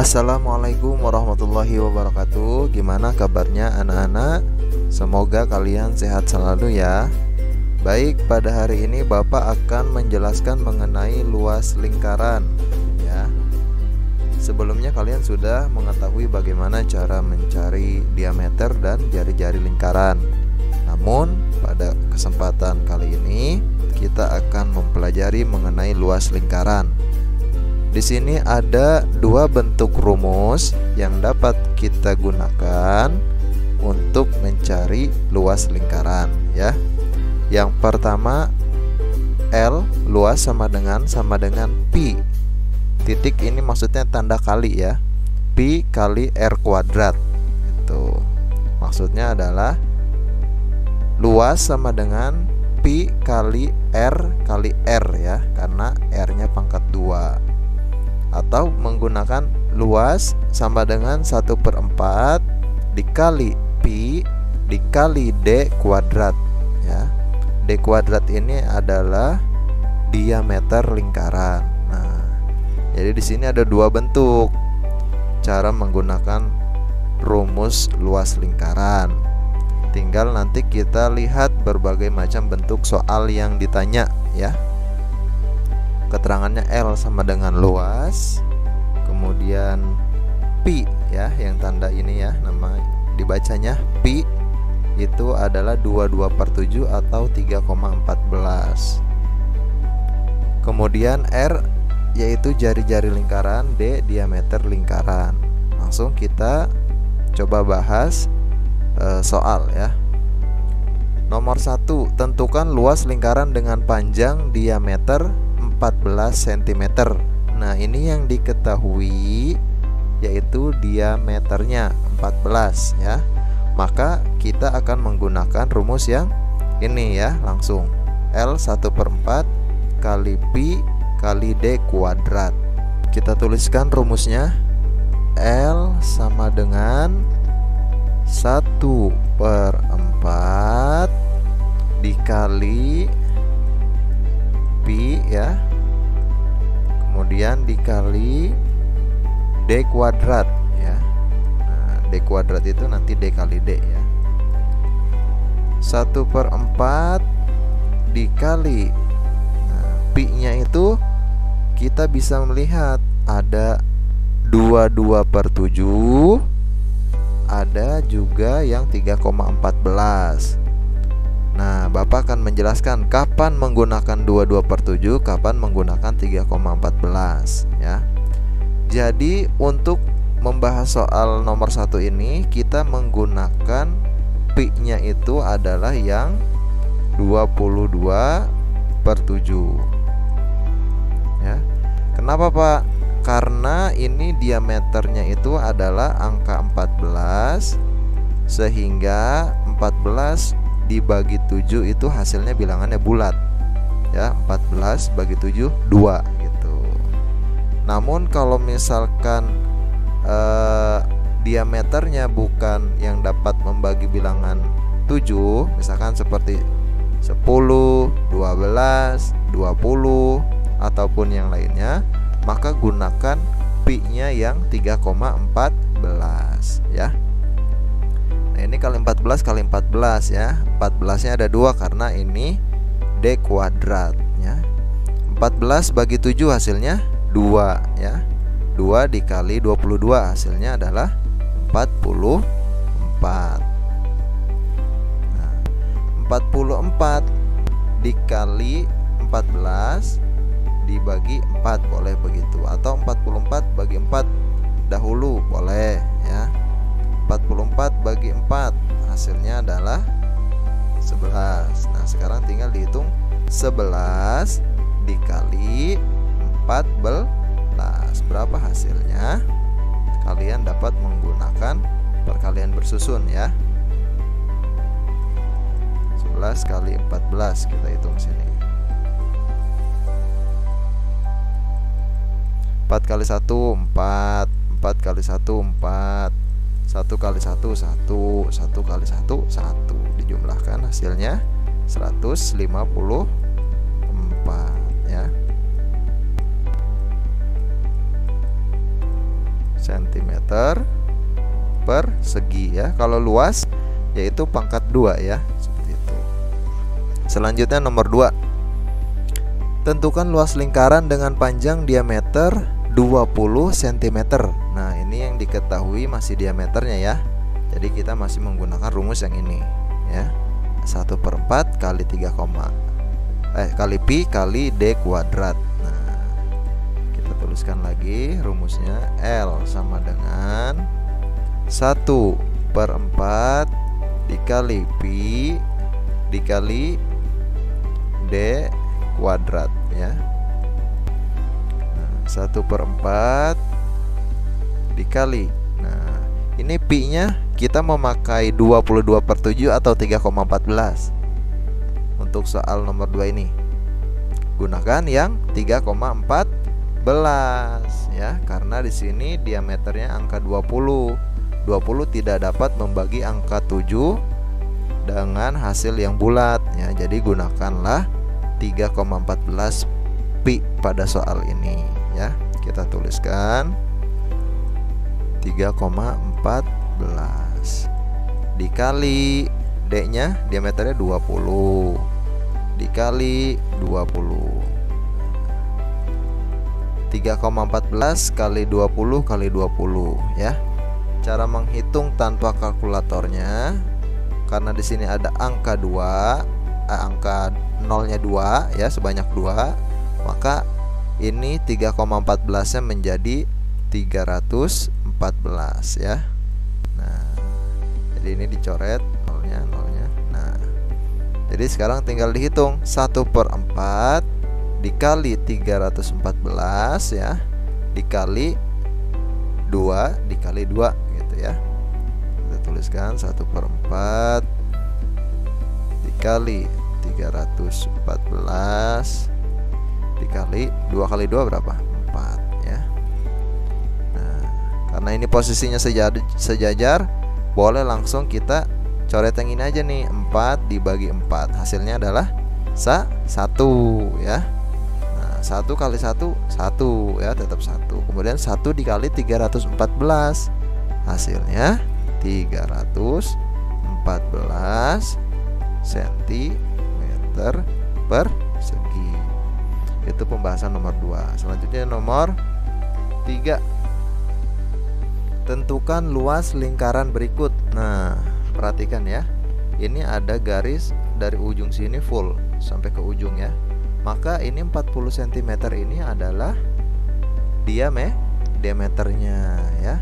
Assalamualaikum warahmatullahi wabarakatuh. Gimana kabarnya anak-anak? Semoga kalian sehat selalu ya. Baik, pada hari ini Bapak akan menjelaskan mengenai luas lingkaran ya. Sebelumnya kalian sudah mengetahui bagaimana cara mencari diameter dan jari-jari lingkaran. Namun pada kesempatan kali ini kita akan mempelajari mengenai luas lingkaran. Di sini ada dua bentuk rumus yang dapat kita gunakan untuk mencari luas lingkaran ya. Yang pertama, L luas sama dengan pi. Titik ini maksudnya tanda kali ya. Pi kali R kuadrat. Itu. Maksudnya adalah luas sama dengan pi kali R ya, karena R-nya pangkat 2. Atau menggunakan luas sama dengan 1/4 dikali pi dikali D kuadrat ya. D kuadrat ini adalah diameter lingkaran. Nah, jadi di sini ada dua bentuk cara menggunakan rumus luas lingkaran. Tinggal nanti kita lihat berbagai macam bentuk soal yang ditanya ya. Keterangannya L sama dengan luas, kemudian pi ya, yang tanda ini ya, nama dibacanya pi itu adalah 22/7 atau 3,14. Kemudian R yaitu jari-jari lingkaran, D diameter lingkaran. Langsung kita coba bahas soal ya. Nomor 1, tentukan luas lingkaran dengan panjang diameter 14 cm. Nah, ini yang diketahui yaitu diameternya 14 ya. Maka kita akan menggunakan rumus yang ini ya, langsung L 1/4 kali pi kali D kuadrat. Kita tuliskan rumusnya. L sama dengan 1/4 dikali pi ya, kemudian dikali D kuadrat ya. Nah, D kuadrat itu nanti D kali D ya. 1/4 dikali, nah, pi nya itu kita bisa melihat ada 22/7, ada juga yang 3,14. Nah, Bapak akan menjelaskan kapan menggunakan 22/7, kapan menggunakan 3,14 ya. Jadi untuk membahas soal nomor 1 ini kita menggunakan pi-nya itu adalah yang 22/7 ya. Kenapa Pak? Karena ini diameternya itu adalah angka 14, sehingga 14 dibagi 7 itu hasilnya bilangannya bulat ya. 14 bagi 7 2 gitu. Namun kalau misalkan diameternya bukan yang dapat membagi bilangan 7, misalkan seperti 10, 12, 20 ataupun yang lainnya, maka gunakan pi-nya yang 3,14 ya. Nah, ini kali 14 kali 14 ya. 14-nya ada 2 karena ini D kuadrat ya. 14 bagi 7 hasilnya 2 ya. 2 dikali 22 hasilnya adalah 44. Nah, 44 dikali 14 dibagi 4 boleh begitu, atau 44 bagi 4 dahulu boleh ya. 44 bagi 4 hasilnya adalah 11. Nah, sekarang tinggal dihitung 11 dikali 14 berapa hasilnya. Kalian dapat menggunakan perkalian bersusun ya. 11 kali 14 kita hitung sini. 4 kali 1 4, 4 kali 1 4, 1 kali 1 1, 1 kali 1 1. Dijumlahkan hasilnya 154 ya. cm persegi ya. Kalau luas yaitu pangkat 2 ya, seperti itu. Selanjutnya nomor 2. Tentukan luas lingkaran dengan panjang diameter 20 cm. Nah, ini yang diketahui masih diameternya ya. Jadi kita masih menggunakan rumus yang ini ya. 1/4 kali 3, kali pi kali d kuadrat. Nah, kita tuliskan lagi rumusnya. L sama dengan 1/4 dikali pi dikali d kuadrat ya. Nah, 1/4 dikali. Nah, ini pi nya kita memakai 22/7 atau 3,14. Untuk soal nomor 2 ini gunakan yang 3,14 ya, karena di sini diameternya angka 20. 20 tidak dapat membagi angka 7 dengan hasil yang bulat ya. Jadi gunakanlah 3,14 pi pada soal ini ya. Kita tuliskan 3,14 dikali d-nya diameternya 20 dikali 20. 3,14 kali 20 kali 20 ya. Cara menghitung tanpa kalkulatornya, karena di sini ada angka 2, angka nolnya 2 ya, sebanyak 2, maka ini 3,14 nya menjadi 314 ya. Nah, jadi ini dicoret nolnya. Nah, jadi sekarang tinggal dihitung 1/4 dikali 314 ya, dikali 2 dikali 2 gitu ya. Kita tuliskan 1/4 dikali 314 dikali 2 kali 2 berapa? 4 ya. Nah, karena ini posisinya sejajar, boleh langsung kita coret yang ini aja nih. 4 dibagi 4, hasilnya adalah 1 ya. 1 kali 1 ya, tetap 1. Kemudian 1 dikali 314, hasilnya 314 cm persegi. Itu pembahasan nomor 2. Selanjutnya nomor 3. Tentukan luas lingkaran berikut. Nah, perhatikan ya. Ini ada garis dari ujung sini full sampai ke ujung ya. Maka ini 40 cm ini adalah diameternya ya.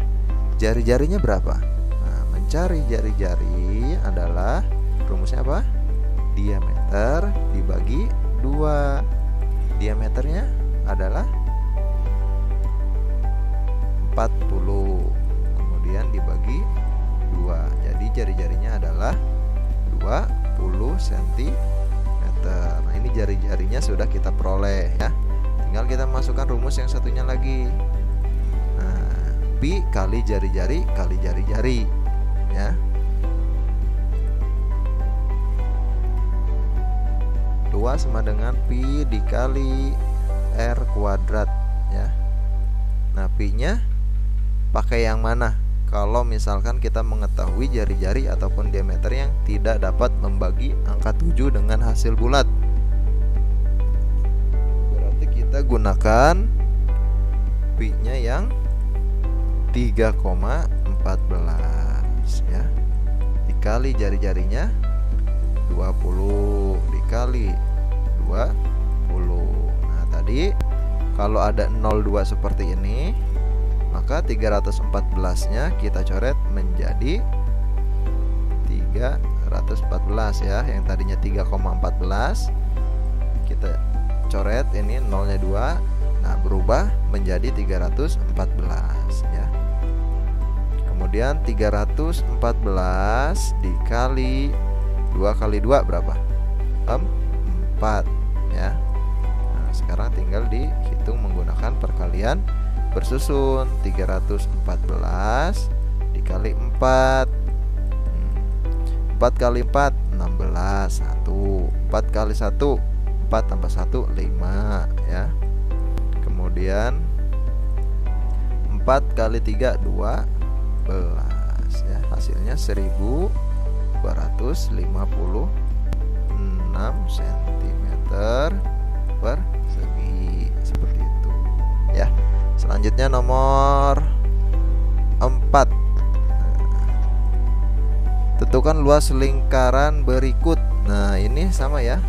Jari-jarinya berapa? Nah, mencari jari-jari adalah rumusnya apa? Diameter dibagi 2. Diameternya adalah 40, kemudian dibagi 2. Jadi jari-jarinya adalah 20 cm. Nah, ini jari-jarinya sudah kita peroleh ya. Tinggal kita masukkan rumus yang satunya lagi. Nah, pi kali jari-jari kali jari-jari ya. 2 sama dengan pi dikali r kuadrat ya. Nah, pi nya pakai yang mana? Kalau misalkan kita mengetahui jari-jari ataupun diameter yang tidak dapat membagi angka 7 dengan hasil bulat, berarti kita gunakan pi-nya yang 3,14 ya, dikali jari-jarinya 20 dikali 20. Nah, tadi kalau ada 02 seperti ini, maka 314-nya kita coret menjadi 314 ya. Yang tadinya 3,14 kita coret, ini nolnya 2. Nah, berubah menjadi 314 ya. Kemudian 314 dikali 2 kali 2 berapa? 4 ya. Nah, sekarang tinggal dihitung menggunakan perkalian bersusun. 314 dikali 4, 4 kali 4 16, 1. 4 kali 1 4 tambah 1 5 ya. Kemudian 4 kali 3 12 ya. Hasilnya 1256 cm persegi. Seperti itu ya. Selanjutnya nomor 4. Tentukan luas lingkaran berikut. Nah, ini sama ya.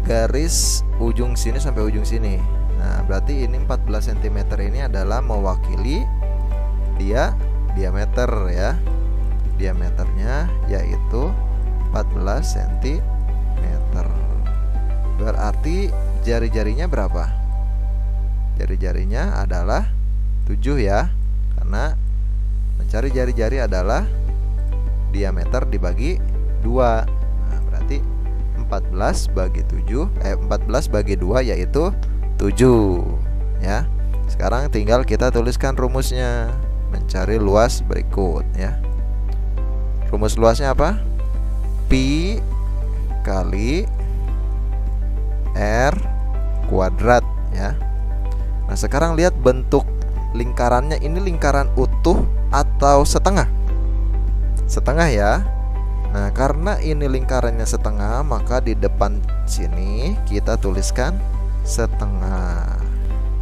Garis ujung sini sampai ujung sini. Nah, berarti ini 14 cm ini adalah mewakili dia diameter ya. Diameternya yaitu 14 cm. Berarti jari-jarinya berapa? Jari-jarinya adalah 7 ya. Karena mencari jari-jari adalah diameter dibagi 2. Nah, berarti 14 bagi 2 yaitu 7 ya. Sekarang tinggal kita tuliskan rumusnya. Mencari luas berikut ya. Rumus luasnya apa? Pi kali R kuadrat ya. Nah, sekarang lihat bentuk lingkarannya. Ini lingkaran utuh atau setengah? Setengah ya. Nah, karena ini lingkarannya setengah, maka di depan sini kita tuliskan setengah.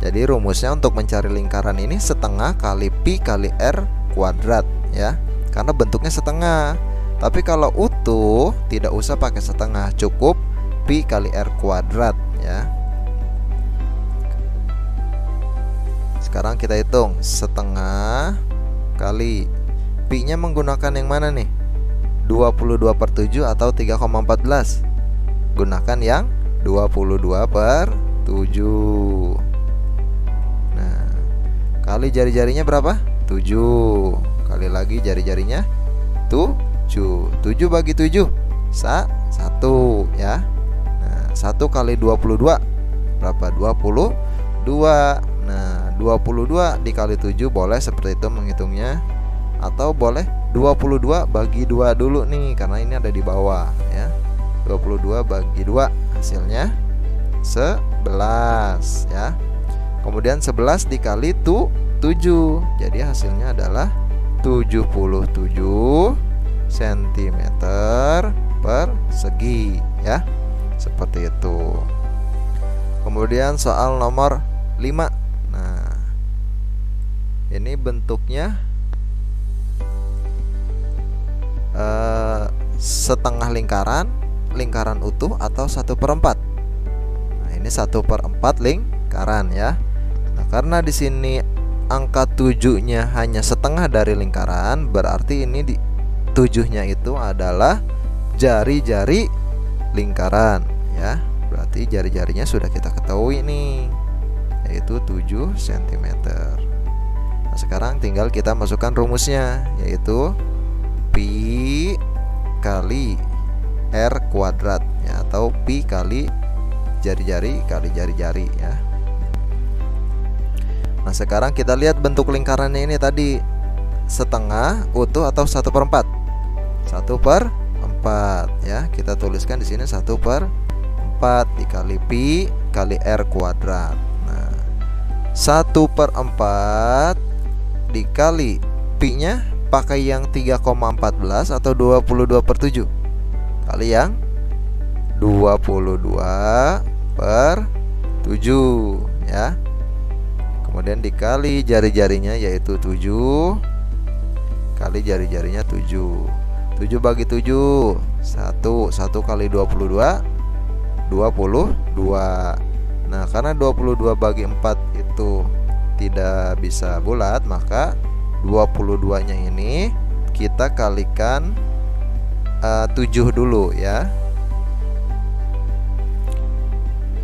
Jadi rumusnya untuk mencari lingkaran ini setengah kali pi kali R kuadrat ya. Karena bentuknya setengah. Tapi kalau utuh tidak usah pakai setengah, cukup pi kali R kuadrat ya. Sekarang kita hitung setengah kali pi nya menggunakan yang mana nih? 22/7 atau 3,14. Gunakan yang 22/7. Nah, kali jari-jarinya berapa? 7. Kali lagi jari-jarinya 7. 7 bagi 7 1 ya. Nah, 1 kali 22 berapa? 22. Nah, 22 dikali 7 boleh seperti itu menghitungnya. Atau boleh 22 bagi 2 dulu nih, karena ini ada di bawah ya. 22 bagi 2 hasilnya 11 ya. Kemudian 11 dikali 7. Jadi hasilnya adalah 77 cm persegi ya. Seperti itu. Kemudian soal nomor 5. Nah, ini bentuknya setengah lingkaran, lingkaran utuh atau 1/4. Nah, ini 1/4 lingkaran ya. Nah, karena di sini angka 7-nya hanya setengah dari lingkaran, berarti ini 7-nya itu adalah jari-jari lingkaran ya. Berarti jari-jarinya sudah kita ketahui nih, yaitu 7 cm. Nah, sekarang tinggal kita masukkan rumusnya, yaitu pi kali R kuadrat ya, atau pi kali jari-jari kali jari-jari ya. Nah, sekarang kita lihat bentuk lingkarannya ini tadi setengah, utuh atau 1/4? 1/4 ya. Kita tuliskan di sini 1/4 dikali pi kali R kuadrat. Nah, 1/4 dikali pi nya pakai yang 3,14 atau 22/7? Kali yang 22/7 ya. Kemudian dikali jari-jarinya yaitu 7 kali jari-jarinya 7. 7 bagi 7 1. 1 kali 22 22. Nah, karena 22 bagi 4 itu tidak bisa bulat, maka 22-nya ini kita kalikan 7 dulu ya.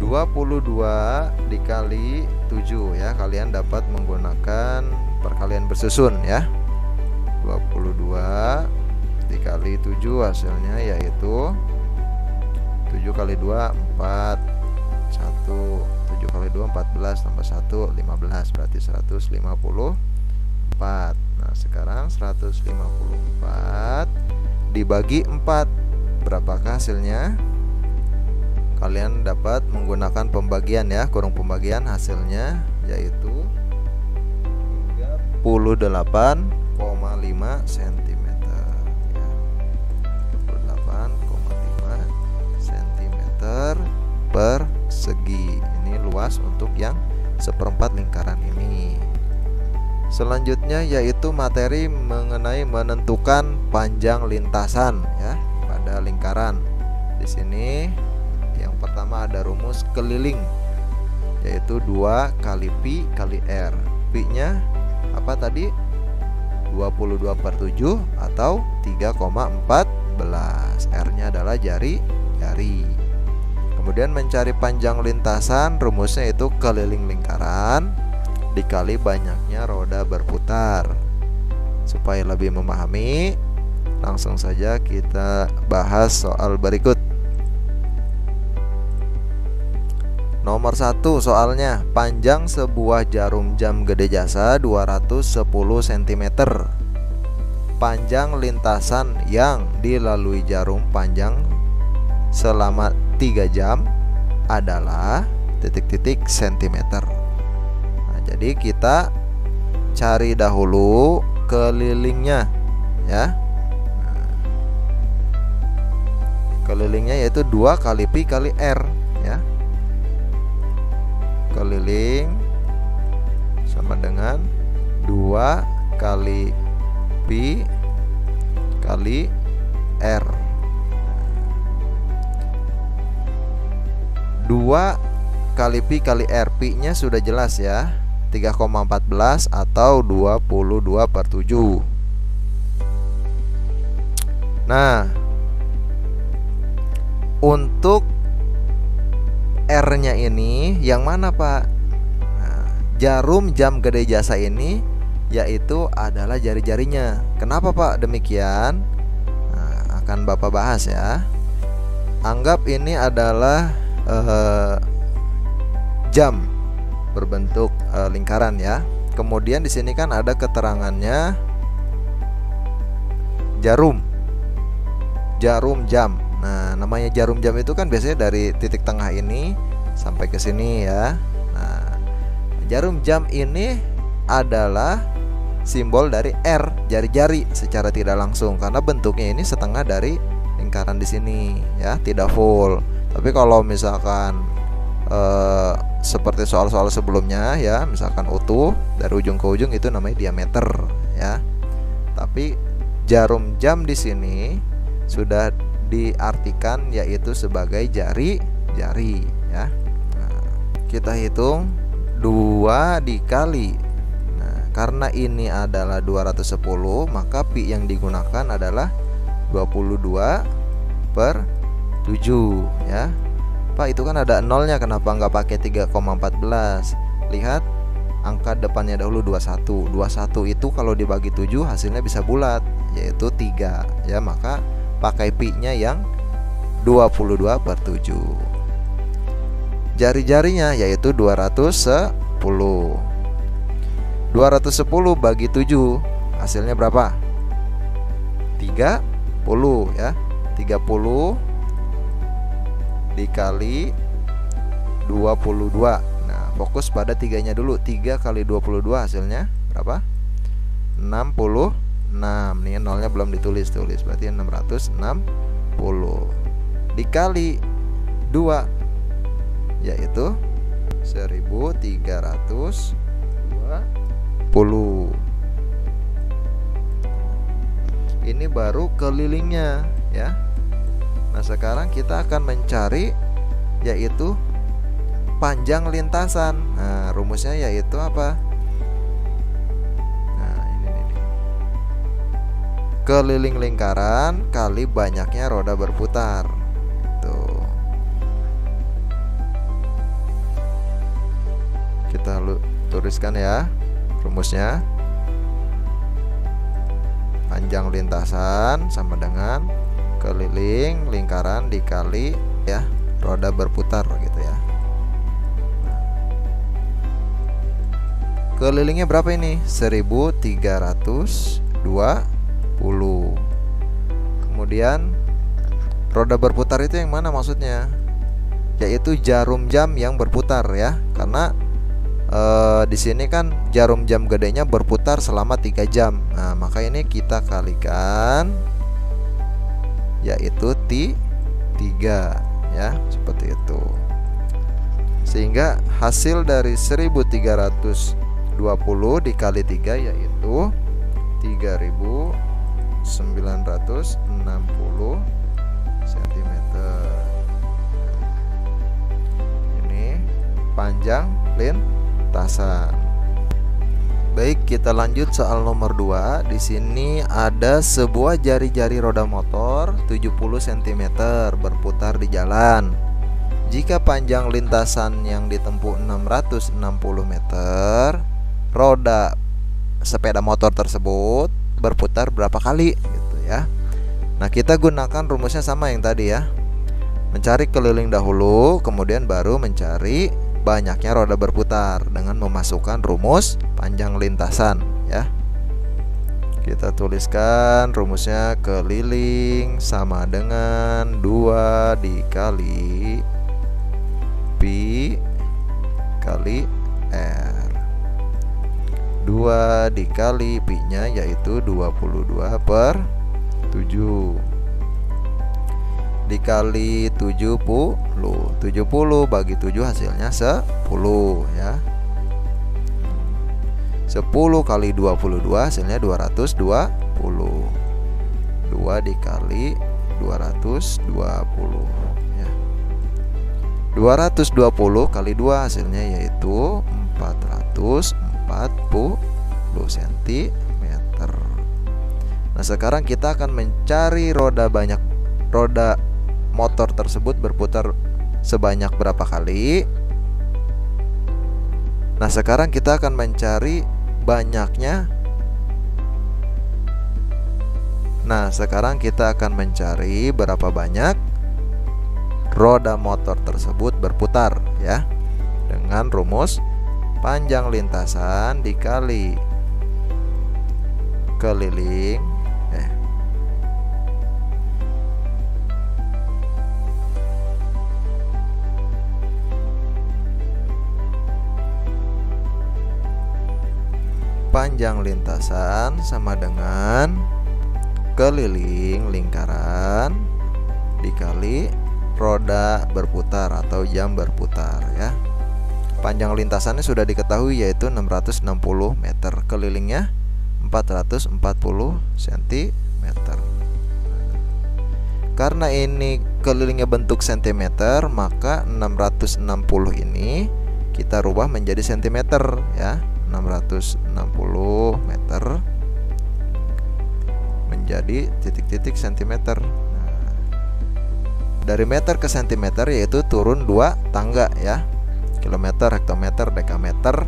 22 dikali 7 ya. Kalian dapat menggunakan perkalian bersusun ya. 22 dikali 7 hasilnya yaitu 7 kali 2 4 1. 7 kali 2 14 tambah 1 15, berarti 154. Nah, sekarang 154 dibagi 4 berapakah hasilnya? Kalian dapat menggunakan pembagian ya, kurung pembagian, hasilnya yaitu cm ya. 28,5 cm persegi. Ini luas untuk yang seperempat lingkaran ini. Selanjutnya yaitu materi mengenai menentukan panjang lintasan ya pada lingkaran. Di sini yang pertama ada rumus keliling, yaitu 2 kali pi kali r. Pi-nya apa tadi? 22/7 atau 3,14. R-nya adalah jari. Kemudian mencari panjang lintasan, rumusnya itu keliling lingkaran dikali banyaknya roda berputar. Supaya lebih memahami, langsung saja kita bahas soal berikut. Nomor 1 soalnya, panjang sebuah jarum jam gede jasa 210 cm. Panjang lintasan yang dilalui jarum panjang selama 3 jam adalah titik-titik sentimeter. Nah, jadi kita cari dahulu kelilingnya ya. Kelilingnya yaitu 2 kali pi kali r ya. Keliling sama dengan 2 kali pi kali r. 2 kali pi kali r, pi-nya sudah jelas ya, 3,14 atau 22/7. Nah, untuk R-nya ini yang mana Pak? Nah, jarum jam gede jasa ini yaitu adalah jari-jarinya. Kenapa Pak demikian? Nah, akan Bapak bahas ya. Anggap ini adalah jam berbentuk lingkaran ya. Kemudian di sini kan ada keterangannya jarum jam. Nah, namanya jarum jam itu kan biasanya dari titik tengah ini sampai ke sini ya. Nah, jarum jam ini adalah simbol dari R, jari-jari secara tidak langsung, karena bentuknya ini setengah dari lingkaran di sini ya, tidak full. Tapi kalau misalkan seperti soal-soal sebelumnya ya, misalkan utuh dari ujung ke ujung, itu namanya diameter ya. Tapi jarum jam di sini sudah diartikan yaitu sebagai jari-jari ya. Nah, kita hitung 2 dikali. Nah, karena ini adalah 210, maka pi yang digunakan adalah 22/7 ya. Pak, itu kan ada nolnya, kenapa nggak pakai 3,14? Lihat angka depannya dahulu 21. 21 itu kalau dibagi 7 hasilnya bisa bulat, yaitu 3 ya, maka pakai pi-nya yang 22/7. Jari-jarinya yaitu 210. 210 bagi 7 hasilnya berapa? 30 ya. 30 dikali 22. Nah, fokus pada 3-nya dulu. 3 kali 22 hasilnya berapa? 66. Nih nolnya belum ditulis, berarti 660 dikali 2 yaitu 1320. Ini baru kelilingnya ya. Nah, sekarang kita akan mencari yaitu panjang lintasan. Nah, rumusnya yaitu apa? Nah, ini. Keliling lingkaran kali banyaknya roda berputar. Tuh. Kita tuliskan ya rumusnya. Panjang lintasan sama dengan keliling lingkaran dikali ya roda berputar gitu ya. Kelilingnya berapa ini? 1320. Kemudian roda berputar itu yang mana maksudnya? Yaitu jarum jam yang berputar ya. Karena di sini kan jarum jam gedenya berputar selama 3 jam. Nah, maka ini kita kalikan, yaitu 3 ya, seperti itu. Sehingga hasil dari 1320 dikali 3 yaitu 3960 cm. Ini panjang lintasan. Baik, kita lanjut soal nomor 2. Di sini ada sebuah jari-jari roda motor 70 cm berputar di jalan. Jika panjang lintasan yang ditempuh 660 meter, roda sepeda motor tersebut berputar berapa kali gitu ya. Nah, kita gunakan rumusnya sama yang tadi ya. Mencari keliling dahulu, kemudian baru mencari banyaknya roda berputar dengan memasukkan rumus panjang lintasan ya. Kita tuliskan rumusnya, keliling sama dengan 2 dikali pi kali r. 2 dikali pi nya yaitu 22/7 dikali 70. 70 bagi 7 hasilnya 10 ya. 10 kali 22 hasilnya 220. 2 dikali 220 ya. 220 kali 2 hasilnya yaitu 440 cm. Nah, sekarang kita akan mencari roda motor tersebut berputar sebanyak berapa kali. Nah, sekarang kita akan mencari banyaknya. Nah, sekarang kita akan mencari berapa banyak roda motor tersebut berputar ya, dengan rumus panjang lintasan dikali keliling panjang lintasan sama dengan keliling lingkaran dikali roda berputar atau jam berputar ya. Panjang lintasannya sudah diketahui yaitu 660 meter, kelilingnya 440 cm. Karena ini kelilingnya bentuk cm, maka 660 ini kita rubah menjadi cm ya. 660 meter menjadi titik-titik cm. Nah, dari meter ke cm yaitu turun 2 tangga ya. Kilometer, hektometer, dekameter,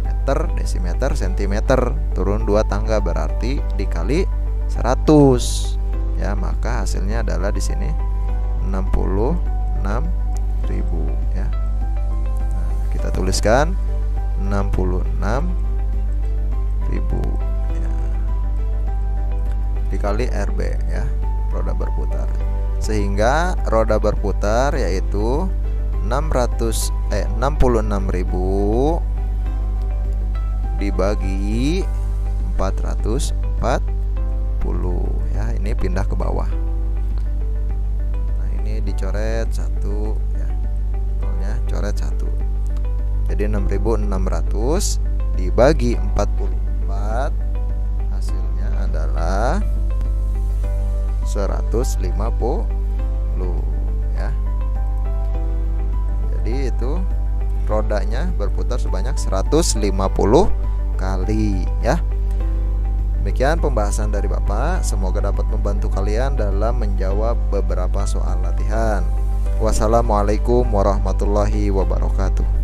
meter, desimeter, sentimeter, turun 2 tangga berarti dikali 100 ya, maka hasilnya adalah di sini 66.000 ya. Nah, kita tuliskan 66.000 ya, dikali RB ya, roda berputar. Sehingga roda berputar yaitu 66.000 dibagi 440 ya. Ini pindah ke bawah. Nah, ini dicoret 1 ya, nolnya coret 1. Jadi 6.600 dibagi 44 hasilnya adalah 150 ya. Jadi itu rodanya berputar sebanyak 150 kali ya. Demikian pembahasan dari Bapak, semoga dapat membantu kalian dalam menjawab beberapa soal latihan. Wassalamualaikum warahmatullahi wabarakatuh.